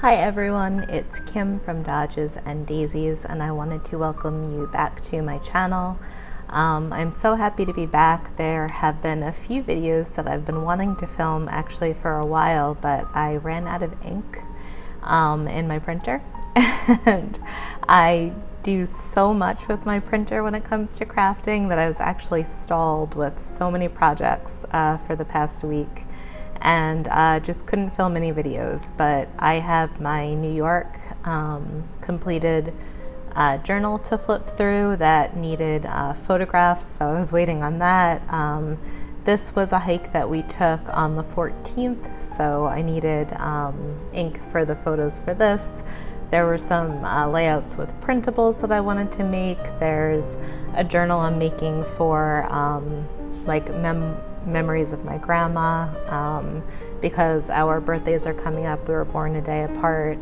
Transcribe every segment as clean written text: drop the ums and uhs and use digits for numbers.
Hi everyone, it's Kim from Dodges and Daisies, and I wanted to welcome you back to my channel. I'm so happy to be back. There have been a few videos that I've been wanting to film actually for a while, but I ran out of ink in my printer and I do so much with my printer when it comes to crafting that I was actually stalled with so many projects for the past week. And just couldn't film any videos, but I have my New York completed journal to flip through that needed photographs, so I was waiting on that. This was a hike that we took on the 14th, so I needed ink for the photos for this. There were some layouts with printables that I wanted to make. There's a journal I'm making for memories of my grandma, because our birthdays are coming up. We were born a day apart.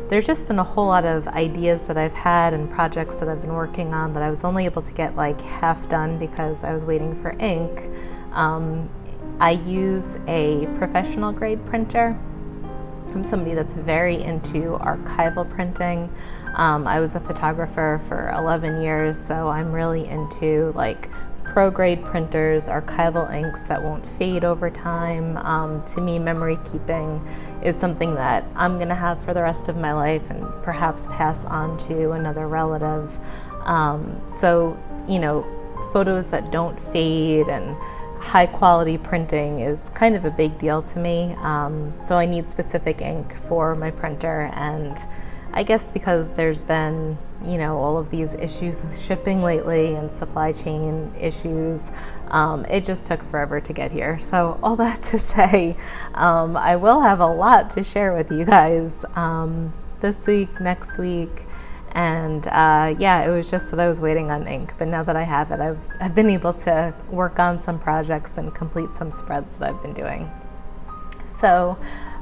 There's just been a whole lot of ideas that I've had and projects that I've been working on that I was only able to get like half done because I was waiting for ink. I use a professional grade printer. I'm somebody that's very into archival printing. I was a photographer for 11 years, so I'm really into like pro-grade printers, archival inks that won't fade over time. To me, memory keeping is something that I'm gonna have for the rest of my life and perhaps pass on to another relative. So, you know, photos that don't fade and high quality printing is kind of a big deal to me. So I need specific ink for my printer, and I guess because there's been, you know, all of these issues with shipping lately and supply chain issues, it just took forever to get here. So all that to say, I will have a lot to share with you guys this week, next week, and yeah, it was just that I was waiting on ink, but now that I have it, I've been able to work on some projects and complete some spreads that I've been doing. So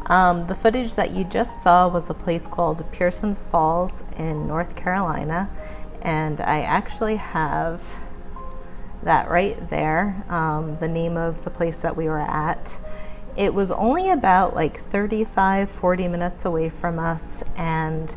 the footage that you just saw was a place called Pearsons Falls in North Carolina, and I actually have that right there, the name of the place that we were at. It was only about like 35-40 minutes away from us, and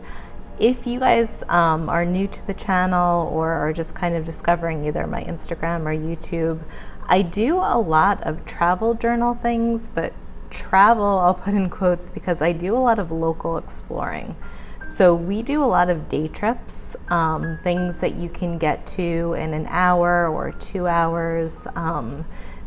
if you guys are new to the channel or are just kind of discovering either my Instagram or YouTube, I do a lot of travel journal things, but travel I'll put in quotes because I do a lot of local exploring. So we do a lot of day trips, things that you can get to in an hour or 2 hours,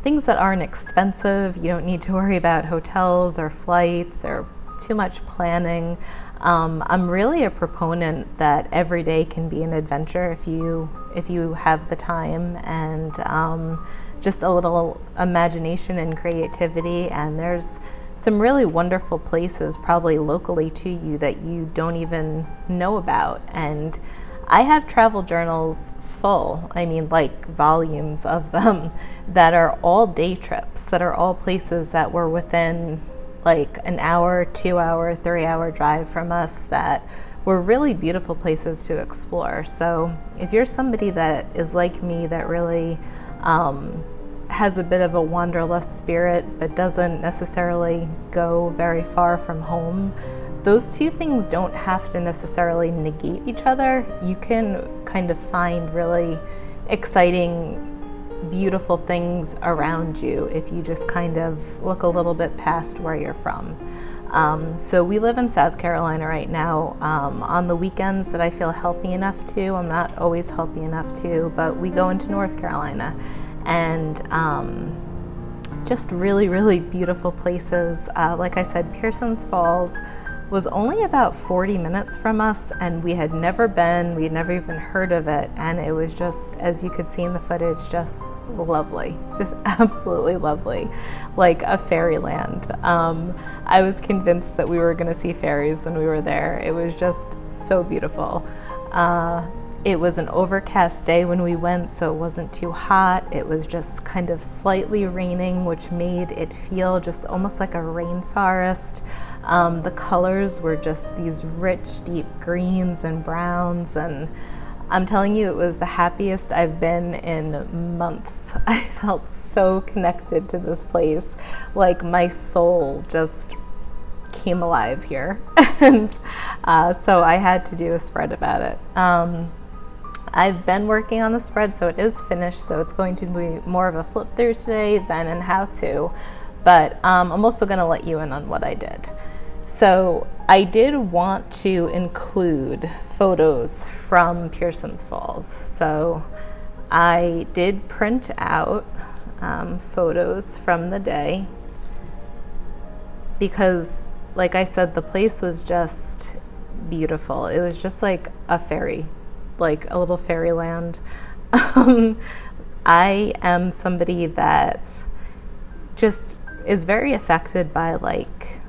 things that aren't expensive. You don't need to worry about hotels or flights or too much planning. I'm really a proponent that every day can be an adventure if you have the time and just a little imagination and creativity. And there's some really wonderful places probably locally to you that you don't even know about. And I have travel journals full, I mean like volumes of them, that are all day trips, that are all places that were within like an hour, 2 hour, 3 hour drive from us that were really beautiful places to explore. So if you're somebody that is like me, that really has a bit of a wanderlust spirit but doesn't necessarily go very far from home, those two things don't have to necessarily negate each other. You can kind of find really exciting, beautiful things around you if you just kind of look a little bit past where you're from. So we live in South Carolina right now. On the weekends that I feel healthy enough to, I'm not always healthy enough to, but we go into North Carolina, and just really, really beautiful places. Like I said, Pearsons Falls was only about 40 minutes from us, and we had never been, we had never even heard of it, and it was just, as you could see in the footage, just lovely, just absolutely lovely, like a fairyland. I was convinced that we were going to see fairies when we were there. It was just so beautiful. It was an overcast day when we went, so it wasn't too hot. It was just kind of slightly raining, which made it feel just almost like a rainforest. The colors were just these rich, deep greens and browns, and I'm telling you, it was the happiest I've been in months. I felt so connected to this place, like my soul just came alive here. And so I had to do a spread about it. I've been working on the spread, so it is finished, so it's going to be more of a flip through today than in how to, but I'm also going to let you in on what I did. So I did want to include photos from Pearsons Falls. So I did print out photos from the day because, like I said, the place was just beautiful. It was just like a fairy, like a little fairyland. I am somebody that just is very affected by like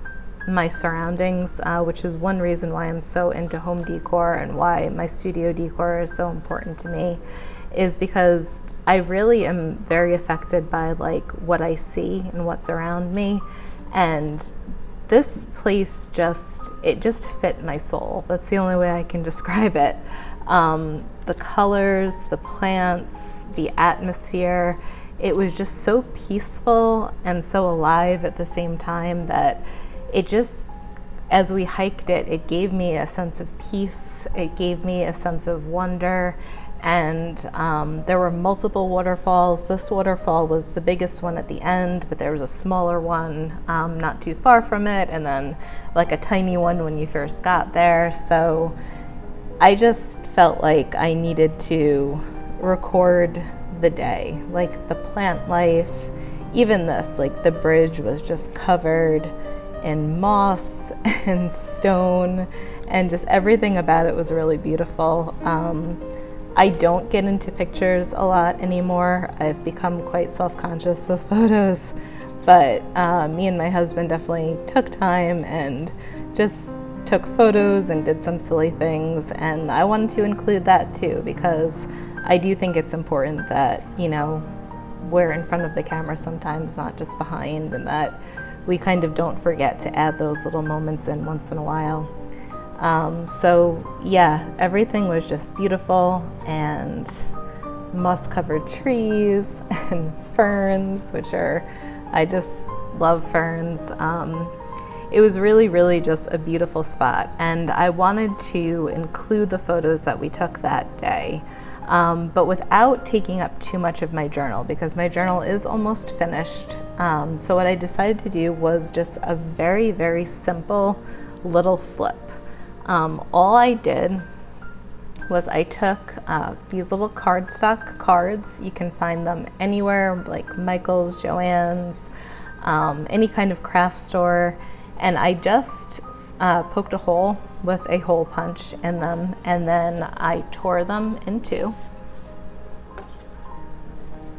my surroundings, which is one reason why I'm so into home decor and why my studio decor is so important to me, is because I really am very affected by like what I see and what's around me. And this place just fit my soul. That's the only way I can describe it. The colors, the plants, the atmosphere, it was just so peaceful and so alive at the same time that it just, as we hiked it, it gave me a sense of peace. It gave me a sense of wonder. And there were multiple waterfalls. This waterfall was the biggest one at the end, but there was a smaller one not too far from it, and then like a tiny one when you first got there. So I just felt like I needed to record the day, like the plant life. Even this, like the bridge was just covered in moss and stone, and just everything about it was really beautiful. I don't get into pictures a lot anymore. I've become quite self-conscious with photos, but me and my husband definitely took time and just took photos and did some silly things, and I wanted to include that too because I do think it's important that, you know, we're in front of the camera sometimes, not just behind, and that we kind of don't forget to add those little moments in once in a while. So yeah, everything was just beautiful, and moss-covered trees and ferns, I just love ferns. It was really, really just a beautiful spot, and I wanted to include the photos that we took that day, but without taking up too much of my journal, because my journal is almost finished. So what I decided to do was just a very, very simple little flip. All I did was I took these little cardstock cards. You can find them anywhere, like Michael's, Joann's, any kind of craft store. And I just poked a hole with a hole punch in them, and then I tore them in two.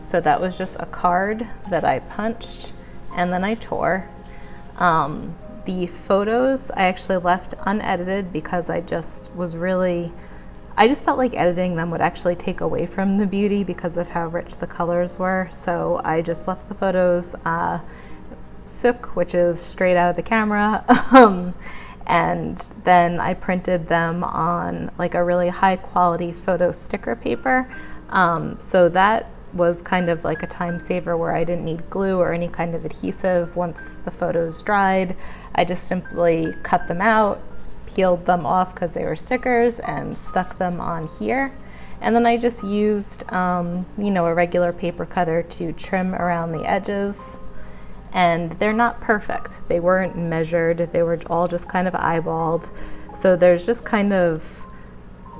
So that was just a card that I punched and then I tore. The photos I actually left unedited because I just felt like editing them would actually take away from the beauty because of how rich the colors were. So I just left the photos sook, which is straight out of the camera, and then I printed them on like a really high quality photo sticker paper. So that was kind of like a time saver where I didn't need glue or any kind of adhesive. Once the photos dried, I just simply cut them out, peeled them off because they were stickers, and stuck them on here. And then I just used a regular paper cutter to trim around the edges. And they're not perfect. They weren't measured. They were all just kind of eyeballed. So there's just kind of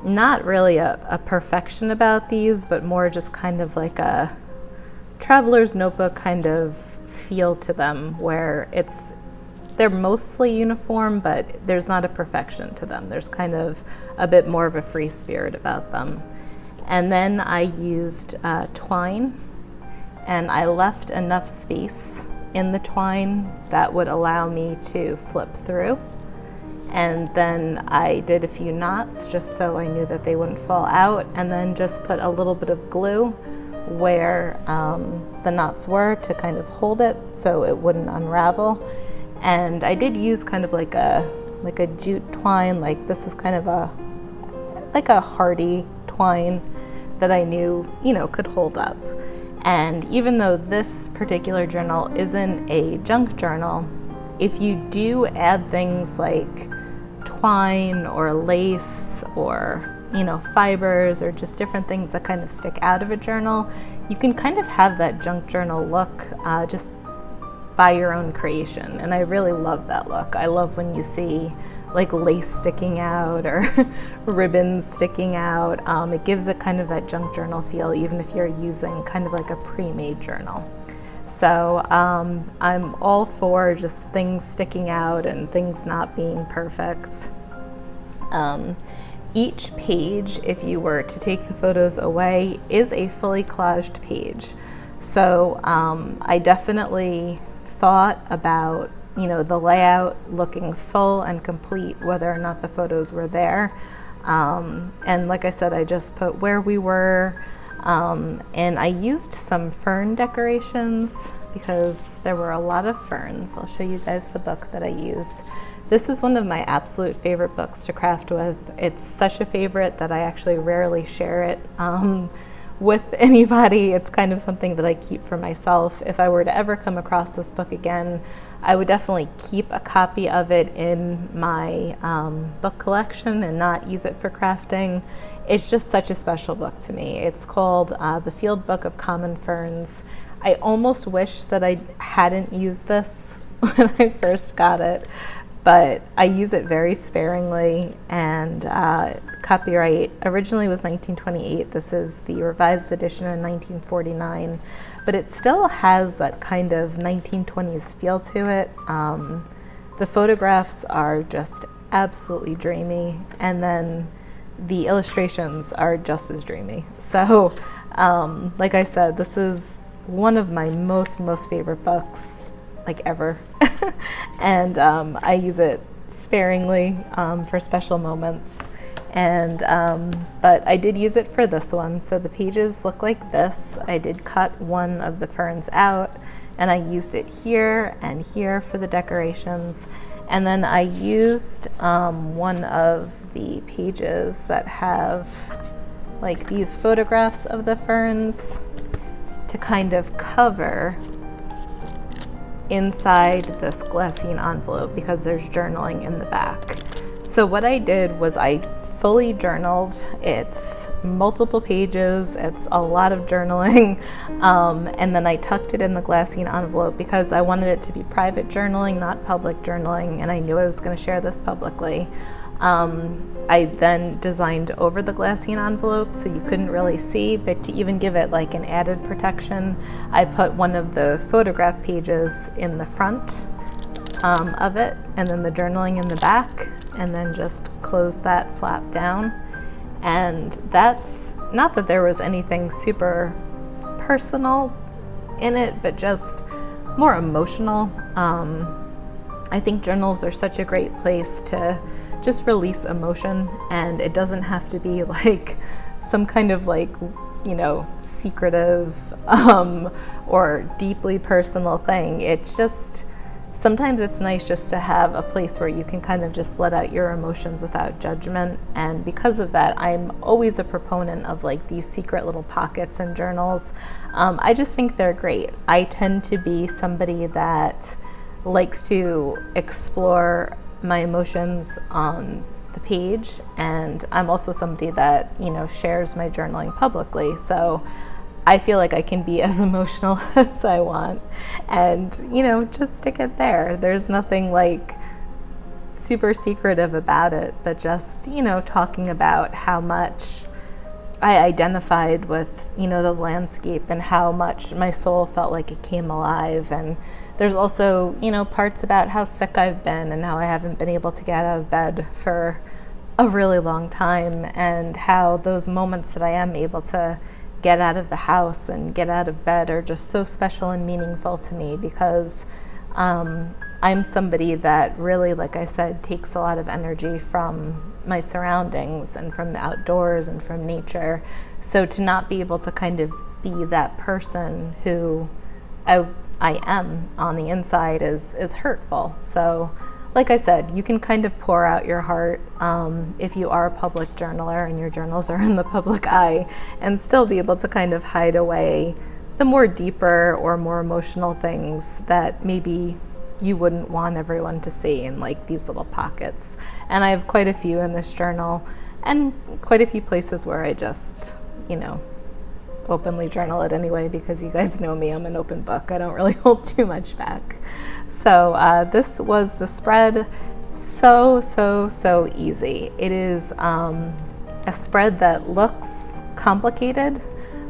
not really a perfection about these, but more just kind of like a traveler's notebook kind of feel to them, where they're mostly uniform, but there's not a perfection to them. There's kind of a bit more of a free spirit about them. And then I used twine, and I left enough space in the twine that would allow me to flip through. And then I did a few knots just so I knew that they wouldn't fall out, and then just put a little bit of glue where the knots were to kind of hold it so it wouldn't unravel. And I did use kind of like a jute twine, like this is kind of a hardy twine that I knew, could hold up. And even though this particular journal isn't a junk journal, if you do add things like twine or lace or fibers or just different things that kind of stick out of a journal, you can kind of have that junk journal look just by your own creation. And I really love that look. I love when you see like lace sticking out or ribbons sticking out. It gives it kind of that junk journal feel, even if you're using kind of like a pre-made journal. So I'm all for just things sticking out and things not being perfect. Each page, if you were to take the photos away, is a fully collaged page. So I definitely thought about the layout looking full and complete, whether or not the photos were there. And like I said, I just put where we were, and I used some fern decorations because there were a lot of ferns. I'll show you guys the book that I used. This is one of my absolute favorite books to craft with. It's such a favorite that I actually rarely share it with anybody. It's kind of something that I keep for myself. If I were to ever come across this book again, I would definitely keep a copy of it in my book collection and not use it for crafting. It's just such a special book to me. It's called The Field Book of Common Ferns. I almost wish that I hadn't used this when I first got it, but I use it very sparingly, and copyright originally was 1928. This is the revised edition in 1949, but it still has that kind of 1920s feel to it. The photographs are just absolutely dreamy, and then the illustrations are just as dreamy. So like I said, this is one of my most favorite books like ever. And I use it sparingly for special moments. And but I did use it for this one. So the pages look like this. I did cut one of the ferns out, and I used it here and here for the decorations. And then I used one of the pages that have like these photographs of the ferns to kind of cover inside this glassine envelope, because there's journaling in the back. So what I did was I fully journaled. It's multiple pages, it's a lot of journaling, and then I tucked it in the glassine envelope because I wanted it to be private journaling, not public journaling, and I knew I was going to share this publicly. I then designed over the glassine envelope so you couldn't really see, but to even give it like an added protection, I put one of the photograph pages in the front of it, and then the journaling in the back, and then just close that flap down. And that's not that there was anything super personal in it, but just more emotional. I think journals are such a great place to just release emotion, and it doesn't have to be like some kind of like, secretive or deeply personal thing. It's just, sometimes it's nice just to have a place where you can kind of just let out your emotions without judgment. And because of that, I'm always a proponent of like these secret little pockets in journals. I just think they're great. I tend to be somebody that likes to explore my emotions on the page, and I'm also somebody that shares my journaling publicly, so I feel like I can be as emotional as I want, and just stick it there. There's nothing like super secretive about it, but just talking about how much I identified with the landscape and how much my soul felt like it came alive. And there's also parts about how sick I've been and how I haven't been able to get out of bed for a really long time, and how those moments that I am able to get out of the house and get out of bed are just so special and meaningful to me, because I'm somebody that really, like I said, takes a lot of energy from my surroundings and from the outdoors and from nature. So to not be able to kind of be that person who I am on the inside is hurtful. So like I said, you can kind of pour out your heart if you are a public journaler and your journals are in the public eye, and still be able to kind of hide away the more deeper or more emotional things that maybe you wouldn't want everyone to see in like these little pockets. And I have quite a few in this journal, and quite a few places where I just, openly journal it anyway, because you guys know me, I'm an open book. I don't really hold too much back. So this was the spread. So easy. It is a spread that looks complicated.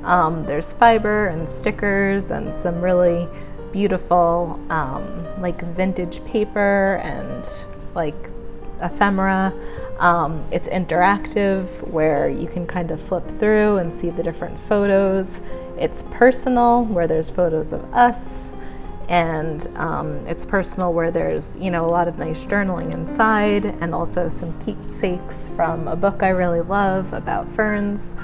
There's fiber and stickers and some really beautiful like vintage paper and like ephemera. It's interactive, where you can kind of flip through and see the different photos. It's personal, where there's photos of us, and it's personal where there's a lot of nice journaling inside, and also some keepsakes from a book I really love about ferns.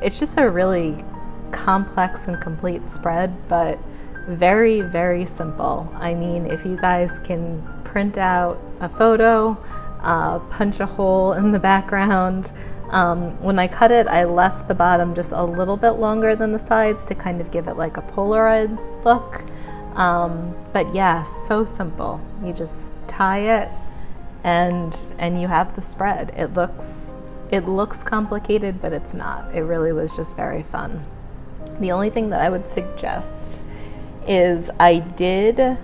It's just a really complex and complete spread, but very, very simple. I mean, if you guys can print out a photo, punch a hole in the background. When I cut it, I left the bottom just a little bit longer than the sides to kind of give it like a Polaroid look. But yeah, so simple. You just tie it and you have the spread. It looks complicated, but it's not. It really was just very fun. The only thing that I would suggest is I did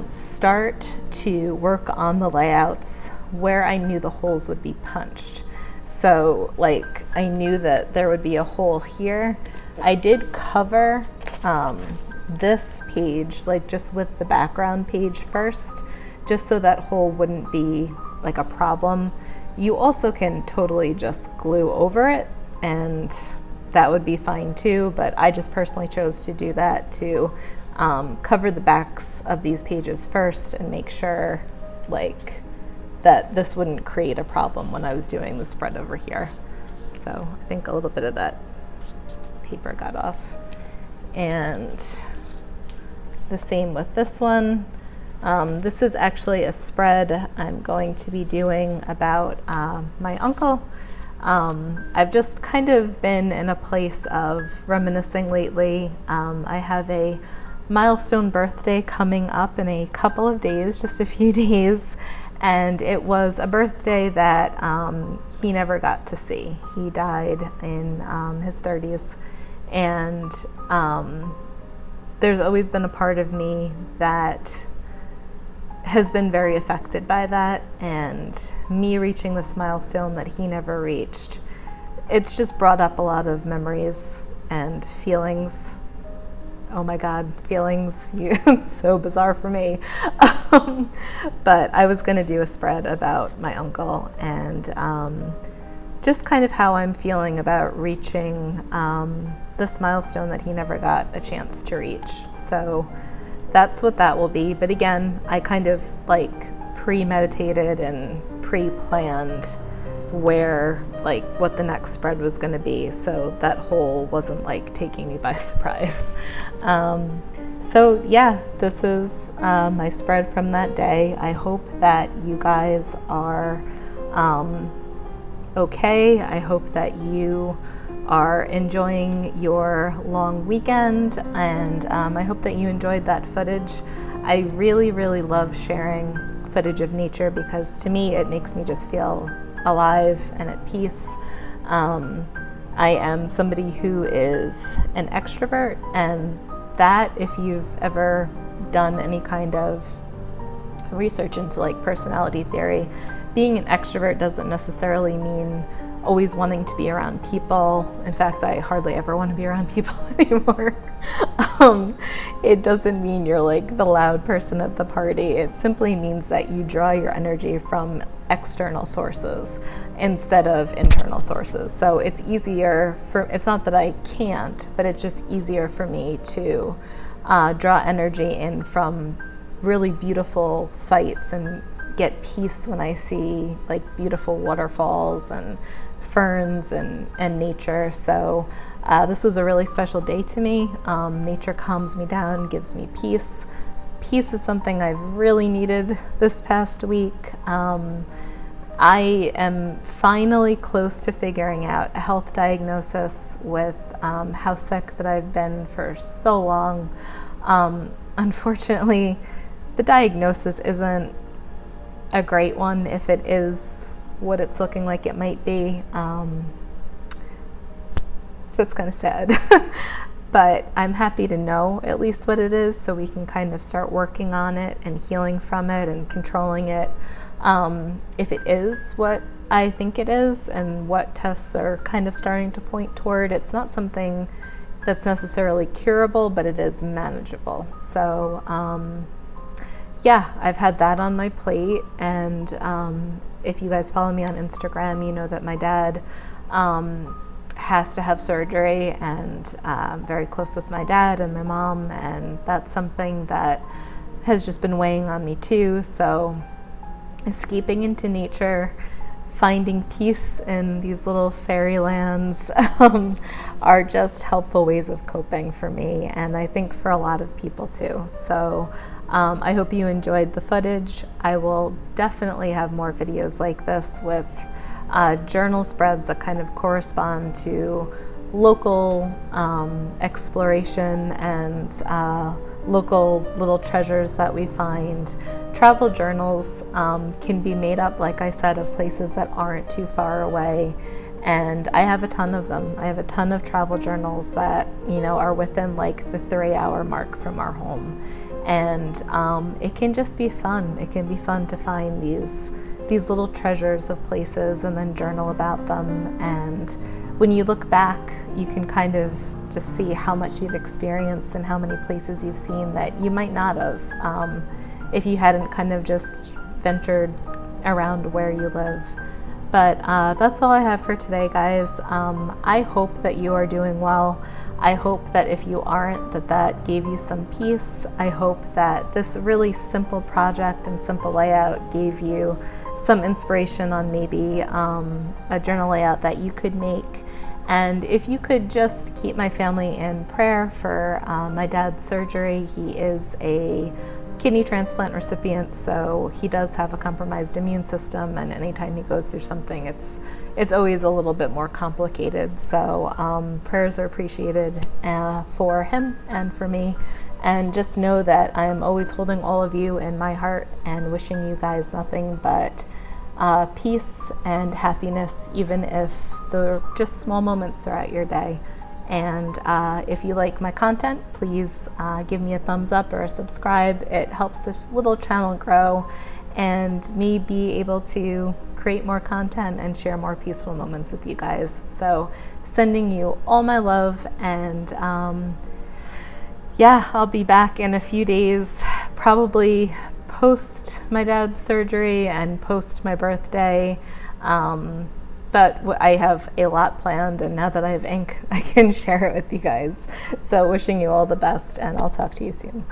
start to work on the layouts where I knew the holes would be punched. So like I knew that there would be a hole here. I did cover this page like just with the background page first, just so that hole wouldn't be like a problem. You also can totally just glue over it, and that would be fine too, but I just personally chose to do that to cover the backs of these pages first and make sure like that this wouldn't create a problem when I was doing the spread over here. So I think a little bit of that paper got off. And the same with this one. This is actually a spread I'm going to be doing about my uncle. I've just kind of been in a place of reminiscing lately. I have a milestone birthday coming up in a couple of days, just a few days, and it was a birthday that he never got to see. He died in his 30s, and there's always been a part of me that has been very affected by that, and me reaching this milestone that he never reached, it's just brought up a lot of memories and feelings. Oh my God, feelings, it's so bizarre for me. But I was gonna do a spread about my uncle and just kind of how I'm feeling about reaching this milestone that he never got a chance to reach. So that's what that will be. But again, I kind of like premeditated and pre-planned where like what the next spread was going to be, so that hole wasn't like taking me by surprise. So yeah, this is my spread from that day. I hope that you guys are okay. I hope that you are enjoying your long weekend, and I hope that you enjoyed that footage. I really love sharing footage of nature, because to me it makes me just feel alive and at peace. I am somebody who is an extrovert, and that, if you've ever done any kind of research into like personality theory, being an extrovert doesn't necessarily mean always wanting to be around people. In fact, I hardly ever want to be around people anymore. It doesn't mean you're like the loud person at the party. It simply means that you draw your energy from external sources instead of internal sources. So it's easier for, it's not that I can't, but it's just easier for me to draw energy in from really beautiful sights and get peace when I see like beautiful waterfalls and ferns and nature. So this was a really special day to me. Nature calms me down, gives me peace. Peace is something I've really needed this past week. I am finally close to figuring out a health diagnosis with how sick that I've been for so long. Unfortunately, the diagnosis isn't a great one if it is what it's looking like it might be. So it's kind of sad. But I'm happy to know at least what it is, so we can kind of start working on it and healing from it and controlling it. If it is what I think it is and what tests are kind of starting to point toward, it's not something that's necessarily curable, but it is manageable. So yeah, I've had that on my plate. And if you guys follow me on Instagram, you know that my dad has to have surgery, and I'm very close with my dad and my mom, and that's something that has just been weighing on me too. So escaping into nature, finding peace in these little fairy lands are just helpful ways of coping for me, and I think for a lot of people too. So I hope you enjoyed the footage. I will definitely have more videos like this with journal spreads that kind of correspond to local exploration and local little treasures that we find. Travel journals can be made up, like I said, of places that aren't too far away, and I have a ton of them. I have a ton of travel journals that, you know, are within like the 3-hour mark from our home, and it can just be fun. It can be fun to find these little treasures of places and then journal about them. And when you look back, you can kind of just see how much you've experienced and how many places you've seen that you might not have if you hadn't kind of just ventured around where you live. But that's all I have for today, guys. I hope that you are doing well. I hope that if you aren't, that gave you some peace. I hope that this really simple project and simple layout gave you some inspiration on maybe a journal layout that you could make. And if you could just keep my family in prayer for my dad's surgery. He is a kidney transplant recipient, so he does have a compromised immune system, and anytime he goes through something, it's always a little bit more complicated. So prayers are appreciated for him and for me, and just know that I am always holding all of you in my heart and wishing you guys nothing but peace and happiness, even if they're just small moments throughout your day. And if you like my content, please give me a thumbs up or a subscribe. It helps this little channel grow and me be able to create more content and share more peaceful moments with you guys. So sending you all my love, and yeah, I'll be back in a few days, probably post my dad's surgery and post my birthday. But I have a lot planned, and now that I have ink, I can share it with you guys. So wishing you all the best, and I'll talk to you soon.